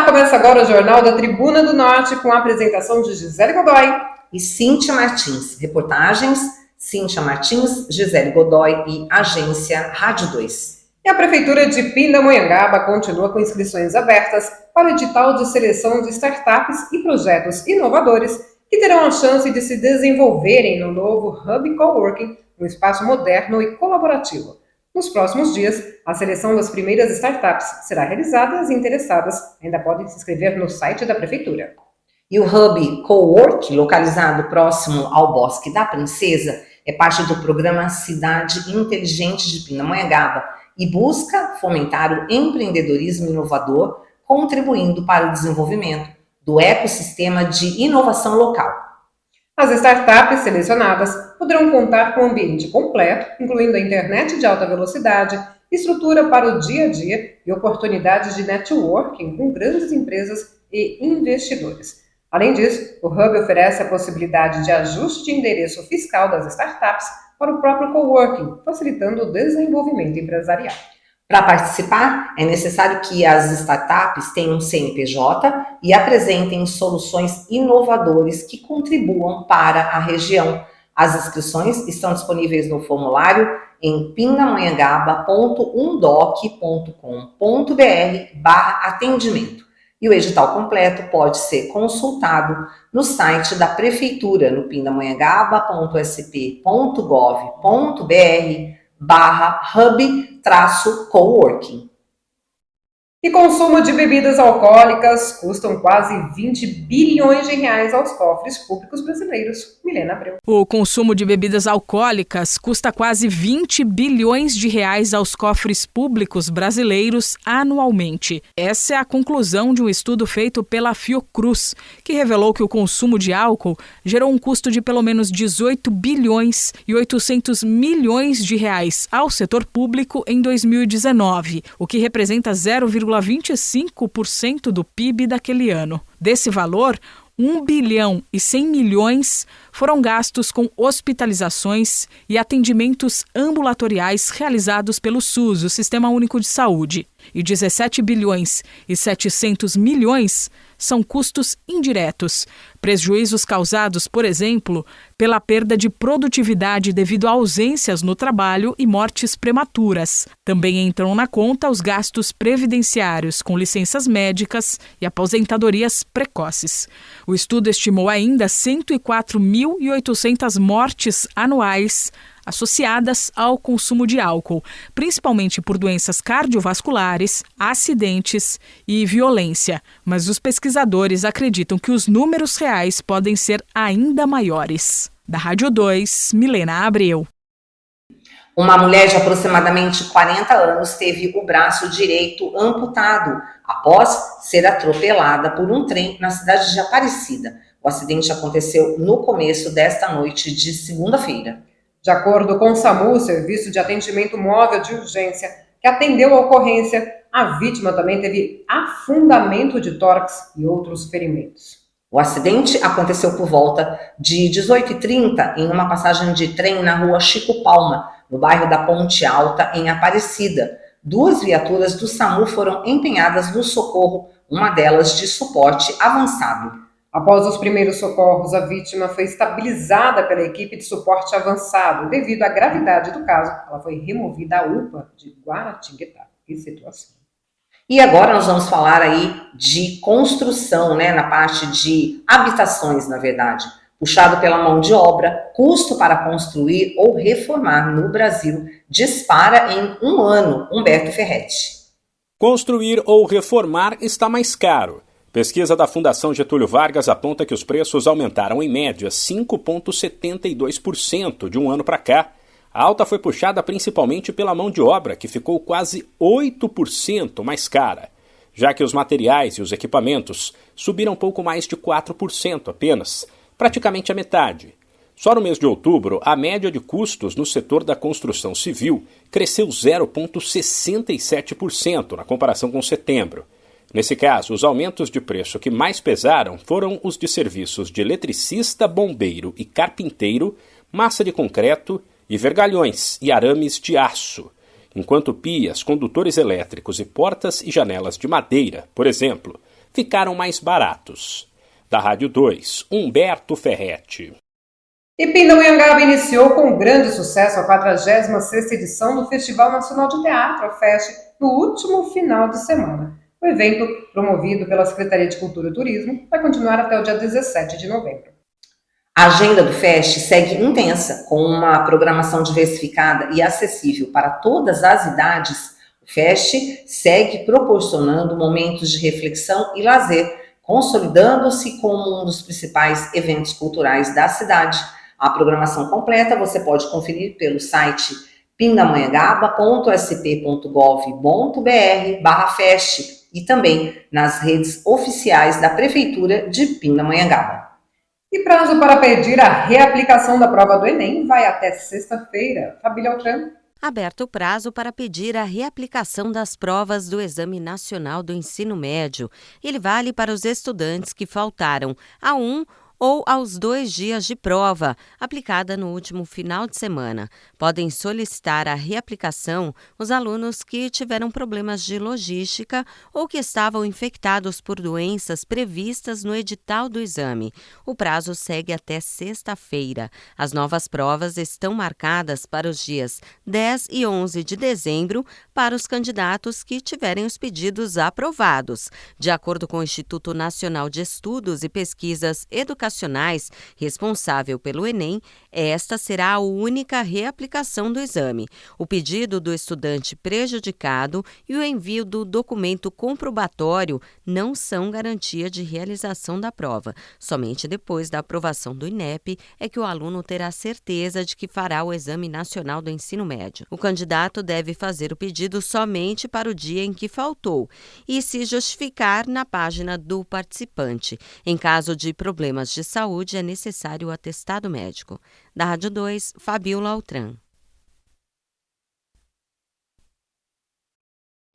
começa agora o Jornal da Tribuna do Norte com a apresentação de Gisele Godoy e Cíntia Martins. Reportagens: Cíntia Martins, Gisele Godoy e Agência Rádio 2. E a Prefeitura de Pindamonhangaba continua com inscrições abertas para o edital de seleção de startups e projetos inovadores que terão a chance de se desenvolverem no novo Hub Coworking, um espaço moderno e colaborativo. Nos próximos dias, a seleção das primeiras startups será realizada e as interessadas ainda podem se inscrever no site da Prefeitura. E o Hub Cowork, localizado próximo ao Bosque da Princesa, é parte do programa Cidade Inteligente de Pindamonhangaba e busca fomentar o empreendedorismo inovador, contribuindo para o desenvolvimento do ecossistema de inovação local. As startups selecionadas poderão contar com um ambiente completo, incluindo a internet de alta velocidade, estrutura para o dia a dia e oportunidades de networking com grandes empresas e investidores. Além disso, o Hub oferece a possibilidade de ajuste de endereço fiscal das startups para o próprio coworking, facilitando o desenvolvimento empresarial. Para participar, é necessário que as startups tenham CNPJ e apresentem soluções inovadoras que contribuam para a região. As inscrições estão disponíveis no formulário em pindamonhangaba.umdoc.com.br/atendimento. E o edital completo pode ser consultado no site da Prefeitura, no pindamonhangaba.sp.gov.br/hub-coworking. E consumo de bebidas alcoólicas custam quase 20 bilhões de reais aos cofres públicos brasileiros. Milena Abreu. O consumo de bebidas alcoólicas custa quase 20 bilhões de reais aos cofres públicos brasileiros anualmente. Essa é a conclusão de um estudo feito pela Fiocruz, que revelou que o consumo de álcool gerou um custo de pelo menos 18 bilhões e 800 milhões de reais ao setor público em 2019, o que representa 0,25% do PIB daquele ano. Desse valor, 1 bilhão e 100 milhões foram gastos com hospitalizações e atendimentos ambulatoriais realizados pelo SUS, o Sistema Único de Saúde. E 17 bilhões e 700 milhões são custos indiretos, prejuízos causados, por exemplo, pela perda de produtividade devido a ausências no trabalho e mortes prematuras. Também entram na conta os gastos previdenciários com licenças médicas e aposentadorias precoces. O estudo estimou ainda 104.800 mortes anuais associadas ao consumo de álcool, principalmente por doenças cardiovasculares, acidentes e violência. Mas os pesquisadores acreditam que os números reais podem ser ainda maiores. Da Rádio 2, Milena Abreu. Uma mulher de aproximadamente 40 anos teve o braço direito amputado após ser atropelada por um trem na cidade de Aparecida. O acidente aconteceu no começo desta noite de segunda-feira. De acordo com o SAMU, Serviço de Atendimento Móvel de Urgência, que atendeu a ocorrência, a vítima também teve afundamento de tórax e outros ferimentos. O acidente aconteceu por volta de 18h30 em uma passagem de trem na rua Chico Palma, no bairro da Ponte Alta, em Aparecida. 2 viaturas do SAMU foram empenhadas no socorro, uma delas de suporte avançado. Após os primeiros socorros, a vítima foi estabilizada pela equipe de suporte avançado. Devido à gravidade do caso, ela foi removida à UPA de Guaratinguetá. Que situação. E agora nós vamos falar aí de construção, na parte de habitações, na verdade. Puxado pela mão de obra, custo para construir ou reformar no Brasil dispara em um ano. Humberto Ferretti. Construir ou reformar está mais caro. Pesquisa da Fundação Getúlio Vargas aponta que os preços aumentaram em média 5,72% de um ano para cá. A alta foi puxada principalmente pela mão de obra, que ficou quase 8% mais cara, já que os materiais e os equipamentos subiram pouco mais de 4% apenas, praticamente a metade. Só no mês de outubro, a média de custos no setor da construção civil cresceu 0,67% na comparação com setembro. Nesse caso, os aumentos de preço que mais pesaram foram os de serviços de eletricista, bombeiro e carpinteiro, massa de concreto e vergalhões e arames de aço, enquanto pias, condutores elétricos e portas e janelas de madeira, por exemplo, ficaram mais baratos. Da Rádio 2, Humberto Ferretti. E Pindamonhangaba iniciou com grande sucesso a 46ª edição do Festival Nacional de Teatro, a FEST, no último final de semana. O evento, promovido pela Secretaria de Cultura e Turismo, vai continuar até o dia 17 de novembro. A agenda do FEST segue intensa, com uma programação diversificada e acessível para todas as idades. O FEST segue proporcionando momentos de reflexão e lazer, consolidando-se como um dos principais eventos culturais da cidade. A programação completa você pode conferir pelo site pindamonhangaba.sp.gov.br/fest e também nas redes oficiais da Prefeitura de Pindamonhangaba. E prazo para pedir a reaplicação da prova do Enem vai até sexta-feira. Fabília Altran. Aberto o prazo para pedir a reaplicação das provas do Exame Nacional do Ensino Médio. Ele vale para os estudantes que faltaram a um ou aos 2 dias de prova, aplicada no último final de semana. Podem solicitar a reaplicação os alunos que tiveram problemas de logística ou que estavam infectados por doenças previstas no edital do exame. O prazo segue até sexta-feira. As novas provas estão marcadas para os dias 10 e 11 de dezembro para os candidatos que tiverem os pedidos aprovados. De acordo com o Instituto Nacional de Estudos e Pesquisas Educacionais, responsável pelo Enem, esta será a única reaplicação do exame. O pedido do estudante prejudicado e o envio do documento comprobatório não são garantia de realização da prova. Somente depois da aprovação do INEP é que o aluno terá certeza de que fará o Exame Nacional do Ensino Médio. O candidato deve fazer o pedido somente para o dia em que faltou e se justificar na página do participante. Em caso de problemas de saúde, é necessário o atestado médico. Da Rádio 2, Fabíola Altran.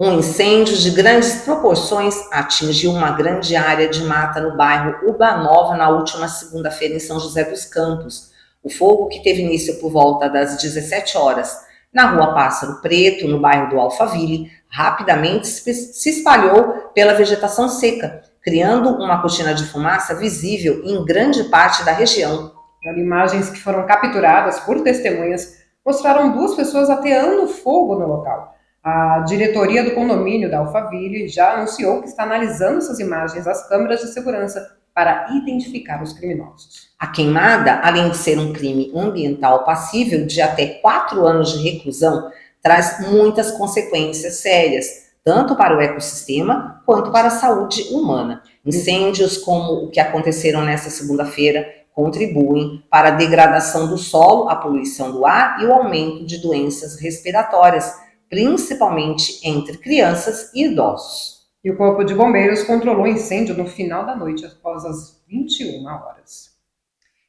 Um incêndio de grandes proporções atingiu uma grande área de mata no bairro Ubanova na última segunda-feira em São José dos Campos. O fogo, que teve início por volta das 17 horas na rua Pássaro Preto, no bairro do Alphaville, rapidamente se espalhou pela vegetação seca, criando uma cortina de fumaça visível em grande parte da região. Imagens que foram capturadas por testemunhas mostraram 2 pessoas ateando fogo no local. A diretoria do condomínio da Alphaville já anunciou que está analisando essas imagens das câmeras de segurança para identificar os criminosos. A queimada, além de ser um crime ambiental passível de até 4 anos de reclusão, traz muitas consequências sérias, tanto para o ecossistema quanto para a saúde humana. Incêndios como o que aconteceram nesta segunda-feira contribuem para a degradação do solo, a poluição do ar e o aumento de doenças respiratórias, principalmente entre crianças e idosos. E o Corpo de Bombeiros controlou o incêndio no final da noite, após as 21 horas.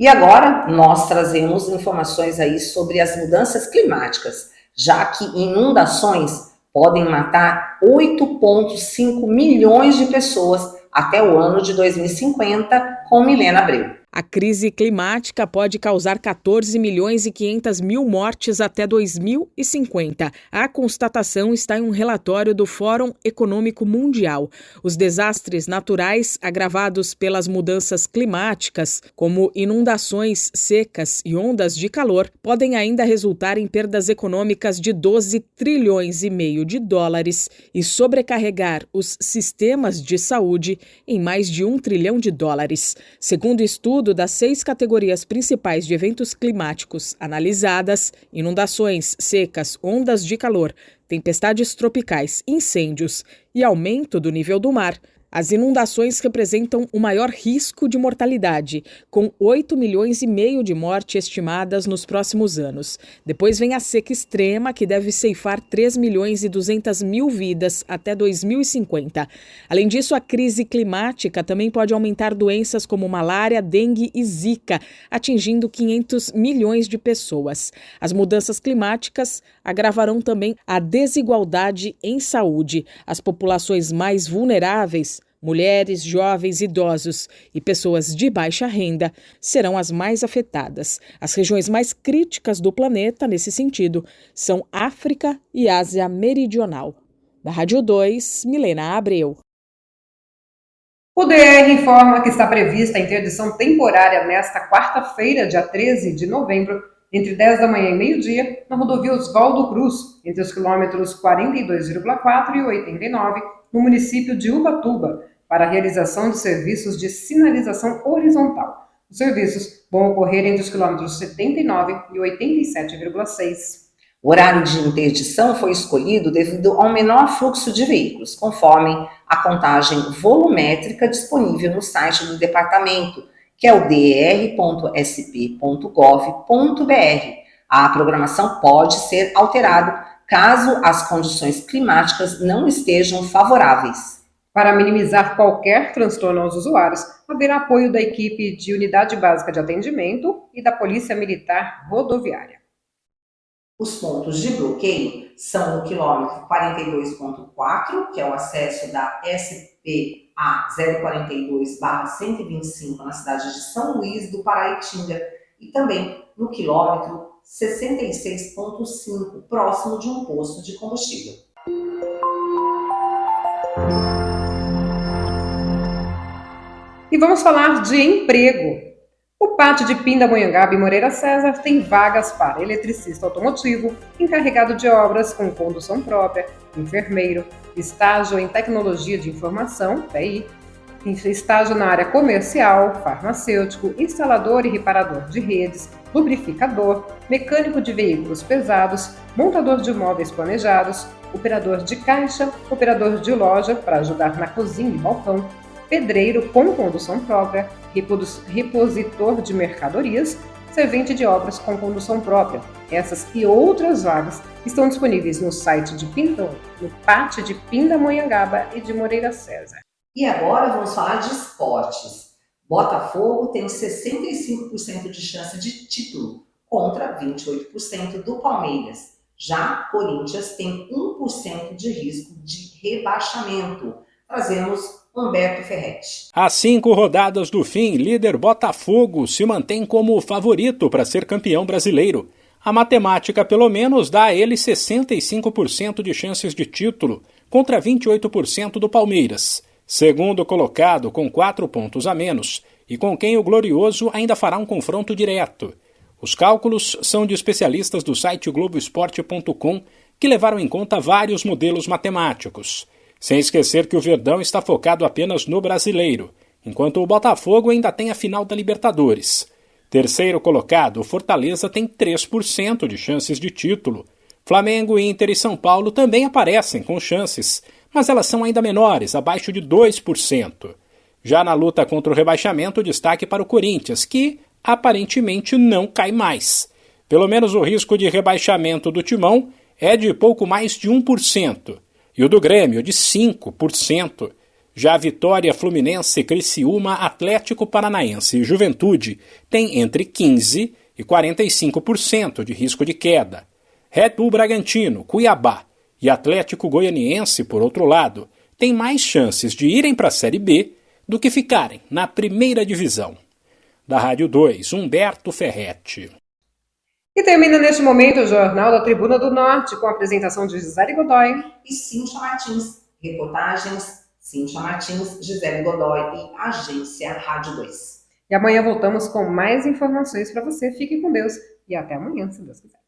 E agora nós trazemos informações aí sobre as mudanças climáticas, já que inundações podem matar 8,5 milhões de pessoas até o ano de 2050, com Milena Abreu. A crise climática pode causar 14 milhões e 500 mil mortes até 2050. A constatação está em um relatório do Fórum Econômico Mundial. Os desastres naturais agravados pelas mudanças climáticas, como inundações, secas e ondas de calor, podem ainda resultar em perdas econômicas de 12 trilhões e meio de dólares e sobrecarregar os sistemas de saúde em mais de 1 trilhão de dólares. Segundo o estudo das 6 categorias principais de eventos climáticos analisadas, inundações, secas, ondas de calor, tempestades tropicais, incêndios e aumento do nível do mar, as inundações representam o maior risco de mortalidade, com 8 milhões e meio de mortes estimadas nos próximos anos. Depois vem a seca extrema, que deve ceifar 3 milhões e 200 mil vidas até 2050. Além disso, a crise climática também pode aumentar doenças como malária, dengue e zika, atingindo 500 milhões de pessoas. As mudanças climáticas agravarão também a desigualdade em saúde. As populações mais vulneráveis, mulheres, jovens, idosos e pessoas de baixa renda, serão as mais afetadas. As regiões mais críticas do planeta, nesse sentido, são África e Ásia Meridional. Da Rádio 2, Milena Abreu. O DR informa que está prevista a interdição temporária nesta quarta-feira, dia 13 de novembro, entre 10 da manhã e meio-dia, na rodovia Oswaldo Cruz, entre os quilômetros 42,4 e 89, no município de Ubatuba, para a realização de serviços de sinalização horizontal. Os serviços vão ocorrer entre os quilômetros 79 e 87,6. O horário de interdição foi escolhido devido ao menor fluxo de veículos, conforme a contagem volumétrica disponível no site do departamento, que é o der.sp.gov.br. A programação pode ser alterada caso as condições climáticas não estejam favoráveis. Para minimizar qualquer transtorno aos usuários, haverá apoio da equipe de Unidade Básica de Atendimento e da Polícia Militar Rodoviária. Os pontos de bloqueio são no quilômetro 42.4, que é o acesso da SPA 042/125 na cidade de São Luís do Paraitinga, e também no quilômetro 66.5, próximo de um posto de combustível. E vamos falar de emprego. O pátio de Pindamonhangaba e Moreira César tem vagas para eletricista automotivo, encarregado de obras com condução própria, enfermeiro, estágio em tecnologia de informação, TI, estágio na área comercial, farmacêutico, instalador e reparador de redes, lubrificador, mecânico de veículos pesados, montador de móveis planejados, operador de caixa, operador de loja para ajudar na cozinha e balcão, pedreiro com condução própria, repositor de mercadorias, servente de obras com condução própria. Essas e outras vagas estão disponíveis no site de Pintão, no pátio de Pindamonhangaba e de Moreira César. E agora vamos falar de esportes. Botafogo tem 65% de chance de título, contra 28% do Palmeiras. Já Corinthians tem 1% de risco de rebaixamento. Trazemos Humberto Ferretti. Às 5 rodadas do fim, líder Botafogo se mantém como favorito para ser campeão brasileiro. A matemática, pelo menos, dá a ele 65% de chances de título, contra 28% do Palmeiras. Segundo colocado, com 4 pontos a menos, e com quem o Glorioso ainda fará um confronto direto. Os cálculos são de especialistas do site Globoesporte.com, que levaram em conta vários modelos matemáticos. Sem esquecer que o Verdão está focado apenas no brasileiro, enquanto o Botafogo ainda tem a final da Libertadores. Terceiro colocado, o Fortaleza tem 3% de chances de título. Flamengo, Inter e São Paulo também aparecem com chances, mas elas são ainda menores, abaixo de 2%. Já na luta contra o rebaixamento, destaque para o Corinthians, que aparentemente não cai mais. Pelo menos o risco de rebaixamento do Timão é de pouco mais de 1%. E o do Grêmio, de 5%. Já a Vitória, Fluminense, Criciúma, Atlético Paranaense e Juventude têm entre 15% e 45% de risco de queda. Red Bull Bragantino, Cuiabá e Atlético Goianiense, por outro lado, têm mais chances de irem para a Série B do que ficarem na primeira divisão. Da Rádio 2, Humberto Ferretti. E termina neste momento o Jornal da Tribuna do Norte, com a apresentação de Gisele Godoy e Cíntia Martins. Reportagens: Cíntia Martins, Gisele Godoy e Agência Rádio 2. E amanhã voltamos com mais informações para você. Fique com Deus e até amanhã, se Deus quiser.